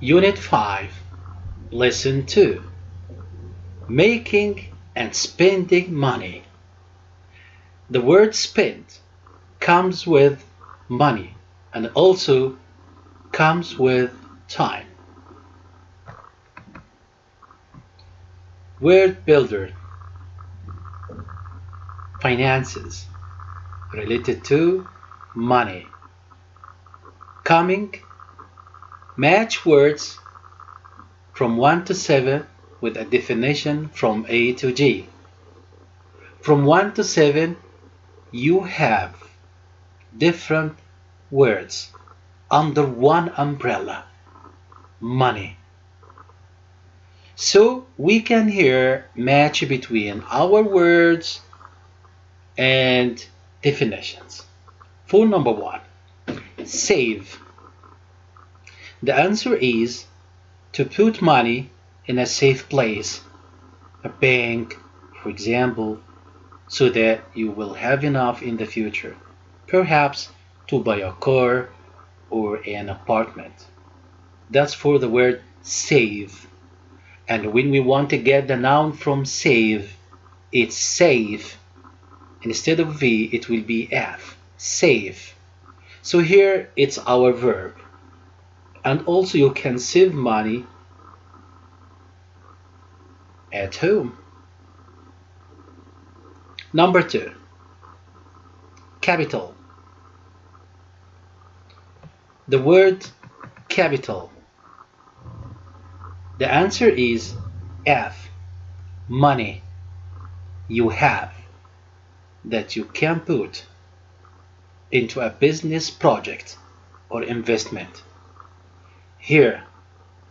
Unit 5, Lesson 2, Making and Spending Money. The word spend comes with money and also comes with time. Word builder, finances, related to money. Coming, match words from 1 to 7 with a definition from A to G. From 1 to 7, you have different words under one umbrella, money. So we can here match between our words and definitions. For number 1, save. The answer is to put money in a safe place, a bank, for example, so that you will have enough in the future, perhaps to buy a car or an apartment. That's for the word save. And when we want to get the noun from save, it's save. Instead of V, it will be F, save. So here it's our verb. And also you can save money at home. Number 2, capital. The word capital. The answer is F, money you have that you can put into a business project or investment. Here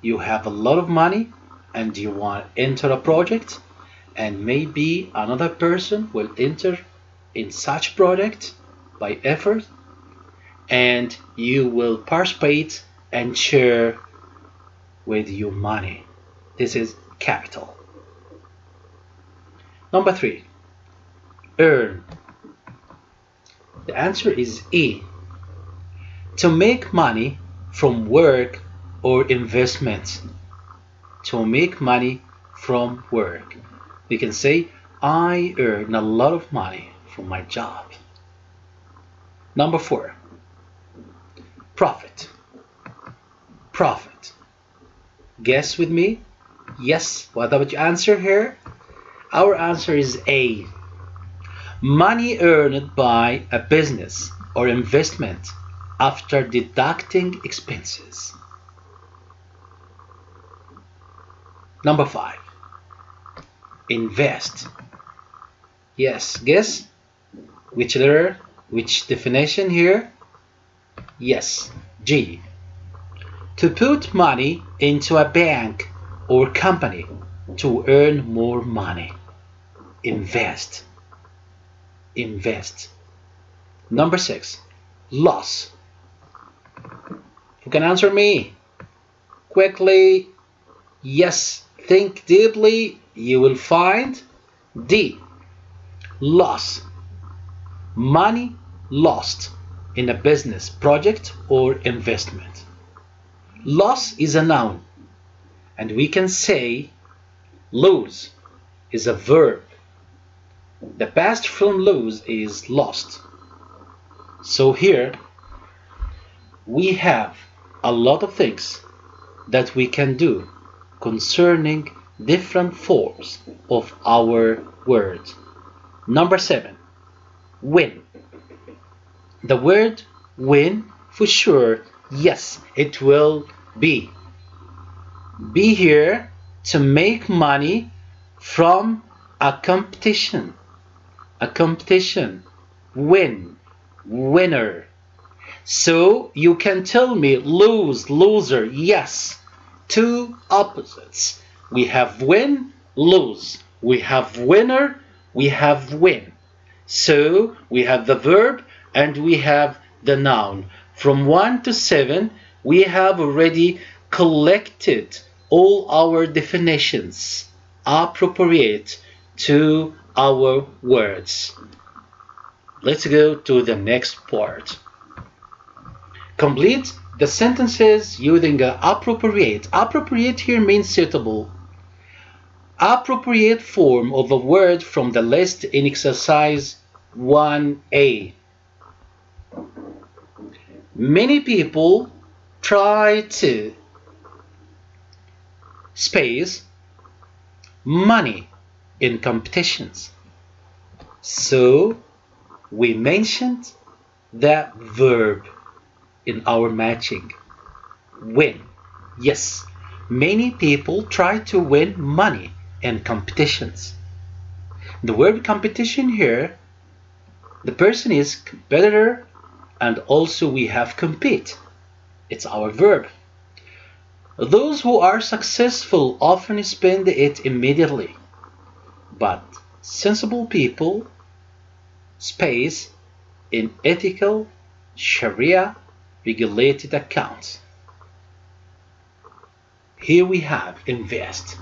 you have a lot of money and you want to enter a project, and maybe another person will enter in such project by effort, and you will participate and share with your money. This is capital. Number 3, earn. The answer is E, to make money from work or investment. To make money from work. We can say, I earn a lot of money from my job. Number 4, profit. Profit. Guess with me? Yes. What about your answer here? Our answer is A, money earned by a business or investment after deducting expenses. Number 5, invest. Yes, guess which letter, which definition here? Yes, G, to put money into a bank or company to earn more money. Invest. Invest. Number 6, loss. You can answer me quickly. Yes, think deeply. You will find D, loss. Money lost in a business project or investment. Loss is a noun, and we can say lose is a verb. The past from lose is lost. So here we have a lot of things that we can do concerning different forms of our words. Number 7, win. The word win, for sure, yes, it will be here to make money from a competition. A competition. Win. Winner. So you can tell me lose, loser. Yes. Two opposites. We have win, lose. We have winner, we have win. So we have the verb and we have the noun. From 1 to 7, we have already collected all our definitions appropriate to our words. Let's go to the next part. Complete The sentences using appropriate. Appropriate here means suitable. Appropriate form of a word from the list in exercise 1A. Many people try to space money in competitions. So we mentioned that verb in our matching. Win. Yes, many people try to win money in competitions. The word competition here, the person is competitor, and also we have compete. It's our verb. Those who are successful often spend it immediately, but sensible people space in ethical Sharia regulated accounts. Here we have invest.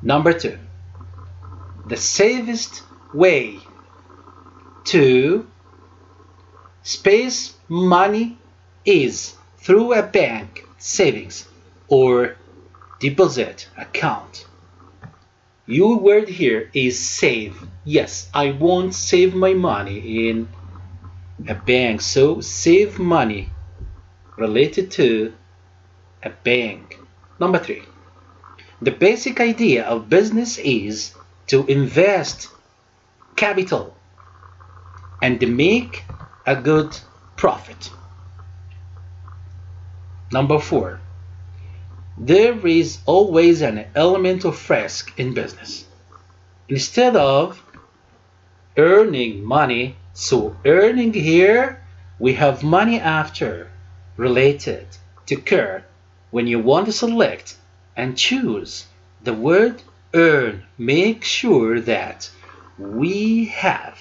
Number 2, the safest way to space money is through a bank savings or deposit account. Your word here is save. Yes, I won't save my money in a bank, so save money related to a bank. Number 3, the basic idea of business is to invest capital and make a good profit. Number 4, there is always an element of risk in business. Instead of earning money, so earning here, we have money after related to care. When you want to select and choose the word earn, make sure that we have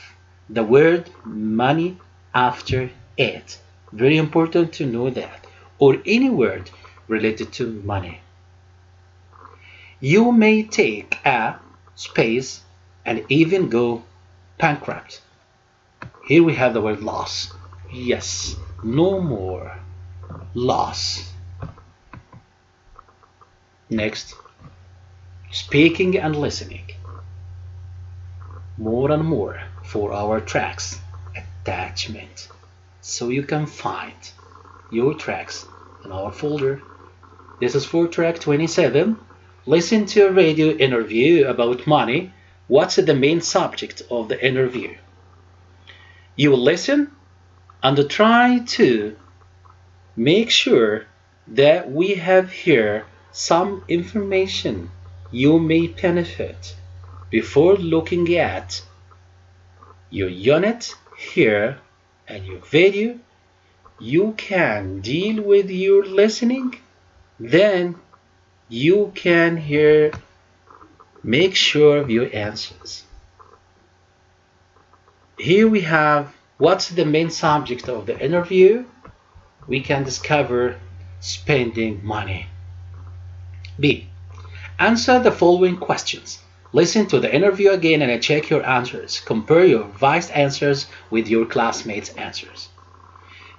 the word money after it. Very important to know that. Or any word related to money. You may take a space and even go bankrupt. Here we have the word loss. Yes, no more loss. Next, speaking and listening. More and more for our tracks attachment, so you can find your tracks in our folder. This is for track 27. Listen to a radio interview about money. What's the main subject of the interview? You will listen and try to make sure that we have here some information you may benefit before looking at your unit here and your video. You can deal with your listening, then you can here make sure of your answers. Here we have what's the main subject of the interview. We can discover spending money. B, answer the following questions. Listen to the interview again and check your answers. Compare your revised answers with your classmates' answers.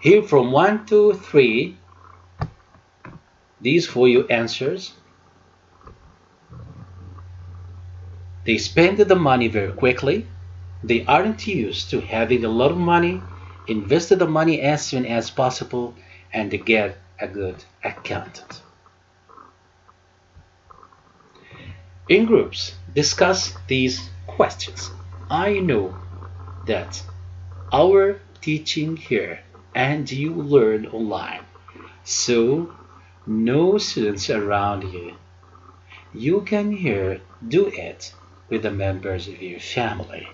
Here from 1 to 3, these for your answers. They spend the money very quickly. They aren't used to having a lot of money. Invest the money as soon as possible and get a good accountant. In groups, discuss these questions. I know that our teaching here and you learn online, so no students around you. You can here do it with the members of your family.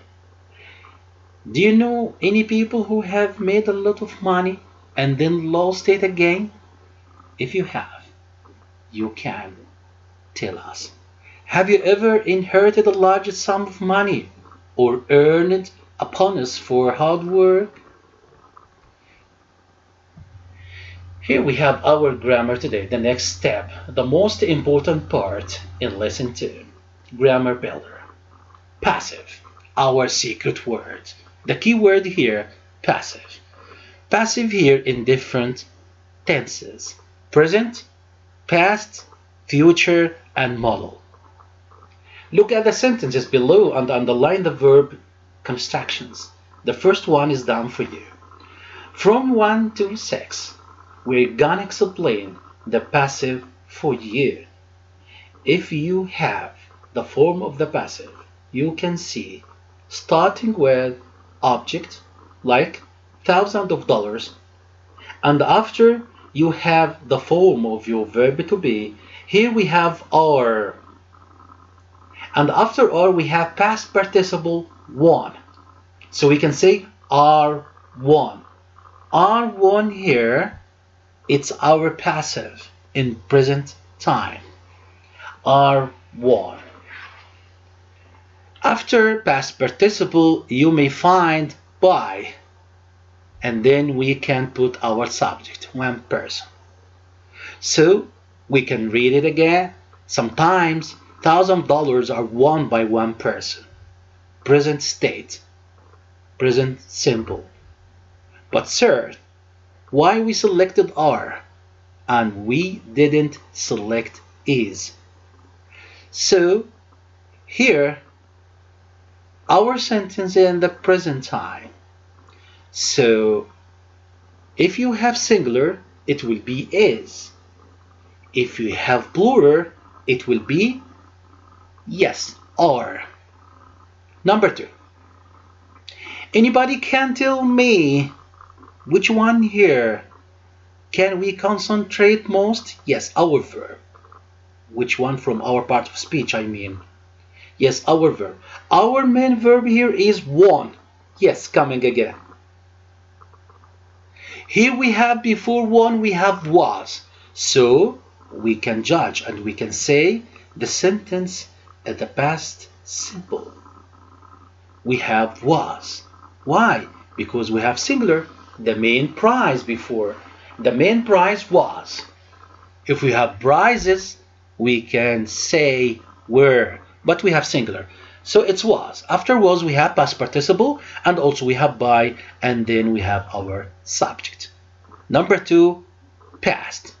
Do you know any people who have made a lot of money and then lost it again? If you have, you can tell us. Have you ever inherited a large sum of money or earned a bonus for hard work? Here we have our grammar today, the next step, the most important part in lesson 2, grammar builder. Passive, our secret word. The key word here, passive. Passive here in different tenses: present, past, future, and model. Look at the sentences below and underline the verb constructions. The first one is done for you. From 1 to 6, we're gonna explain the passive for you. If you have the form of the passive, you can see starting with object like thousands of dollars, and after you have the form of your verb to be. Here we have are, and after are we have past participle won. So we can say are won. Are won here, it's our passive in present time. Are won. After past participle, you may find by, and then we can put our subject, one person. So we can read it again. Sometimes $1,000 are won by one person. Present state, present simple. But sir, why we selected are and we didn't select is? So here our sentence in the present time. So if you have singular, it will be is. If you have plural, it will be yes, are. Number 2. Anybody can tell me which one here can we concentrate most? Yes, our verb. Which one from our part of speech, I mean? Yes, our verb. Our main verb here is won. Yes, coming again. Here we have before won, we have was. So we can judge and we can say the sentence at the past simple. We have was. Why? Because we have singular, the main prize before. The main prize was. If we have prizes, we can say were, but we have singular. So it's was. After was, we have past participle, and also we have by, and then we have our subject. Number 2, past.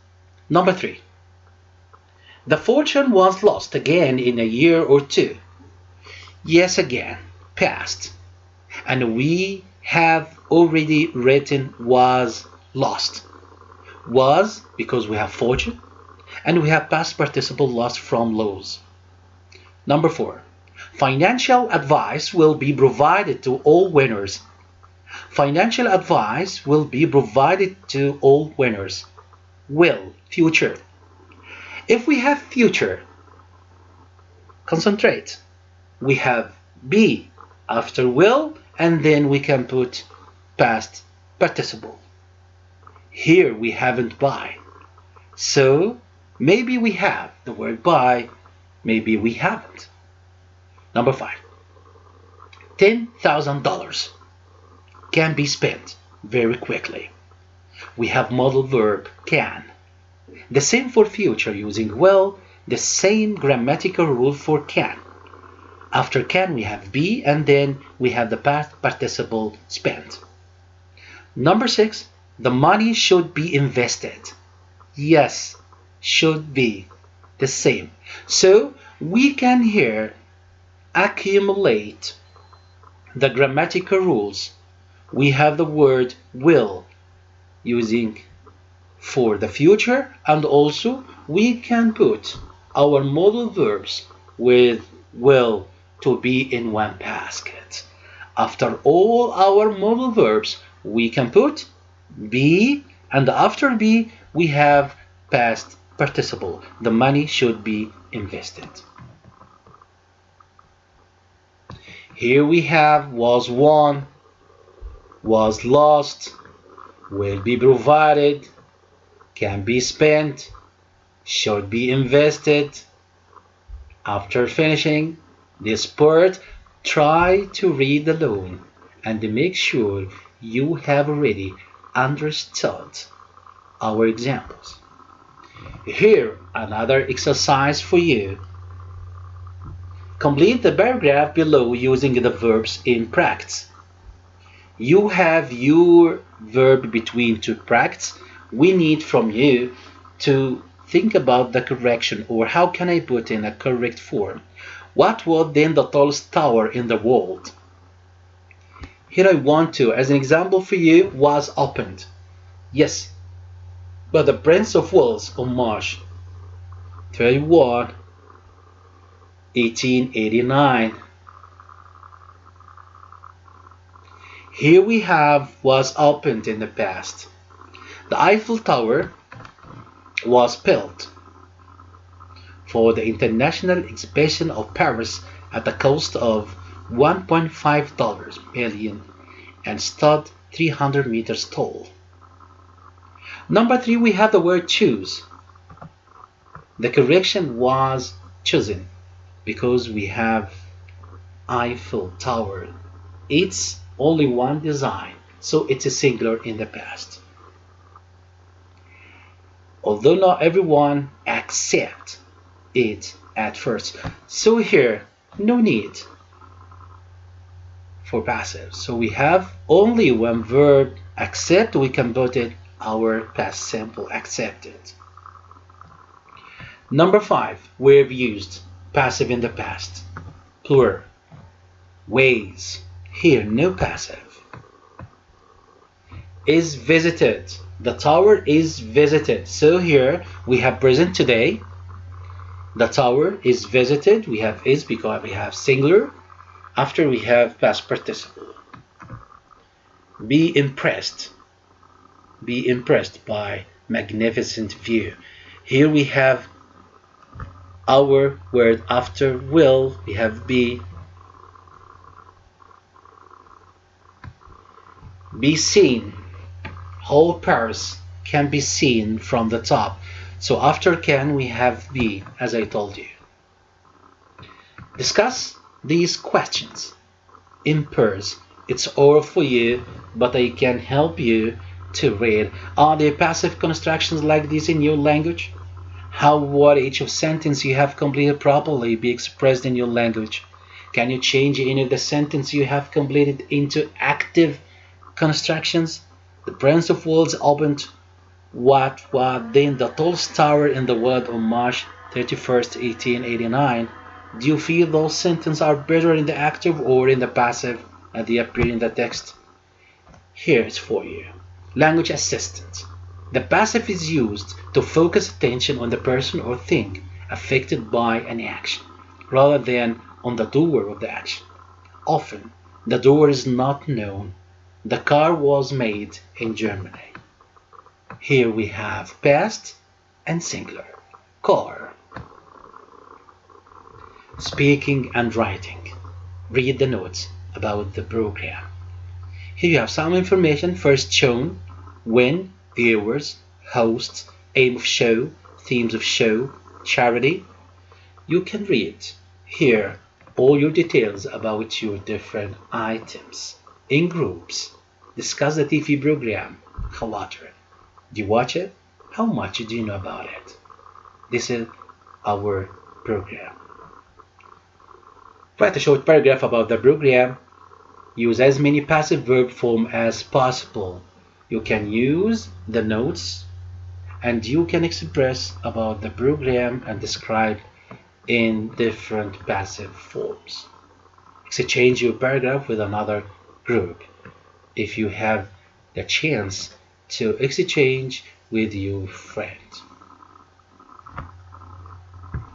Number 3, the fortune was lost again in a year or two. Yes, again, past. And we have already written was lost. Was because we have fortune, and we have past participle lost from lose. Number 4, financial advice will be provided to all winners. Financial advice will be provided to all winners. Will, future. If we have future, concentrate. We have be after will, and then we can put past participle. Here we haven't by. So maybe we have the word by, maybe we haven't. Number 5, $10,000 can be spent very quickly. We have modal verb can. The same for future using will, the same grammatical rule for can. After can we have be, and then we have the past participle spent. Number 6, the money should be invested. Yes, should be the same. So we can here accumulate the grammatical rules. We have the word will using for the future, and also we can put our modal verbs with will to be in one basket. After all our modal verbs, we can put be, and after be we have past participle. The money should be invested. Here we have was won, was lost, will be provided, can be spent, should be invested. After finishing this part, try to read alone and make sure you have already understood our examples. Here another exercise for you. Complete the paragraph below using the verbs in practice. You have your verb between two brackets. We need from you to think about the correction, or how can I put in a correct form. What was then the tallest tower in the world? Here I want to, as an example for you, was opened. Yes, but the Prince of Wales on March 31, 1889. Here we have was opened in the past. The Eiffel Tower was built for the International Exhibition of Paris at a cost of $1.5 million and stood 300 meters tall. Number 3, we have the word choose. The correction was chosen because we have Eiffel Tower. It's only one design, so it's a singular in the past. Although not everyone accept it at first. So here, no need for passive. So we have only one verb, accept. We can put it our past simple, accepted. Number 5, we've used passive in the past. Plural. Ways. Here, no passive. Is visited. The tower is visited. So here we have present today. The tower is visited. We have is because we have singular. After we have past participle. Be impressed. Be impressed by magnificent view. Here we have our word after will. We have be. Be seen. Whole Paris can be seen from the top. So after can we have be, as I told you. Discuss these questions in pairs. It's all for you, but I can help you to read. Are there passive constructions like this in your language? How would each of sentence you have completed properly be expressed in your language? Can you change any of the sentence you have completed into active constructions? The Prince of Wales opened what was then the tallest tower in the world on March 31st, 1889. Do you feel those sentences are better in the active or in the passive as they appear in the text? Here it's for you. Language assistant. The passive is used to focus attention on the person or thing affected by an action, rather than on the doer of the action. Often, the doer is not known. The car was made in Germany. Here we have past and singular. Car. Speaking and writing. Read the notes about the program. Here you have some information first shown, when, viewers, hosts, aim of show, themes of show, charity. You can read here all your details about your different items in groups. Discuss the TV program. خواطر. Do you watch it? How much do you know about it? This is our program. Write a short paragraph about the program. Use as many passive verb form as possible. You can use the notes and you can express about the program and describe in different passive forms. Exchange your paragraph with another group if you have the chance to exchange with your friend.